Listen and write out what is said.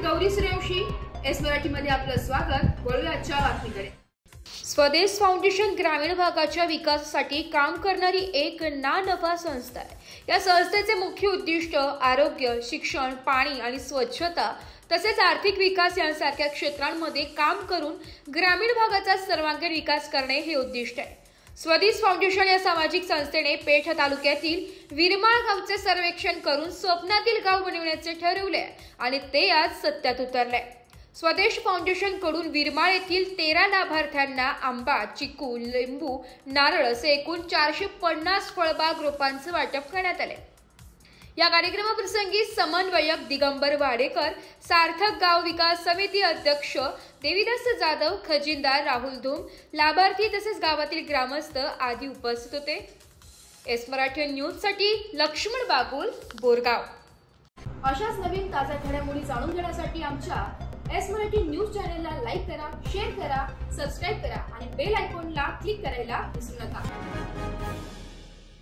Gauri Suryavanshi, S मराठीमध्ये आपलं स्वागत। वळूया आजच्या बातमीकडे। स्वदेश फाउंडेशन ग्रामीण भागाच्या विकासासाठी काम करणारी एक ना नफा संस्था आहे। या संस्थेचे मुख्य उद्दिष्ट आरोग्य, शिक्षण, पाणी आणि स्वच्छता तसेच आर्थिक विकास यांसारख्या क्षेत्रांमध्ये काम करून ग्रामीण भागाचा सर्वांगीण विकास करणे हे उद्दिष्ट आहे। स्वदेश फाउंडेशन या सामाजिक संस्थेने पेठ तालुक्यातील विरमाळ गावचे सर्वेक्षण करून स्वप्नातील गाव बनविण्याचे ठरवले आणि ते आज सत्यात उतरले। स्वदेश फाउंडेशन कडून विरमाळ येथील 13 लाभार्थ्यांना आंबा, चिकू, लिंबू, नारळ असे एकूण 450 फळबाग रोपांचे वाटप करण्यात आले। या कार्यक्रमाप्रसंगी समन्वयक दिगंबर वाडेकर, सार्थक गाव विकास समिती अध्यक्ष देवीदास जाधव, खजिनदार राहुल धूम, लाभार्थी तसेच गावातील ग्रामस्थ आदी उपस्थित होते। एस मराठी न्यूज साठी लक्ष्मण बागुल, बोरगाव। अशाच नवीन ताज्या घडामोडी जाणून घेण्यासाठी आमच्या एस मराठी न्यूज चॅनलला लाईक करा, शेअर करा, सबस्क्राइब करा आणि बेल आयकॉनला क्लिक करायला विसरू नका।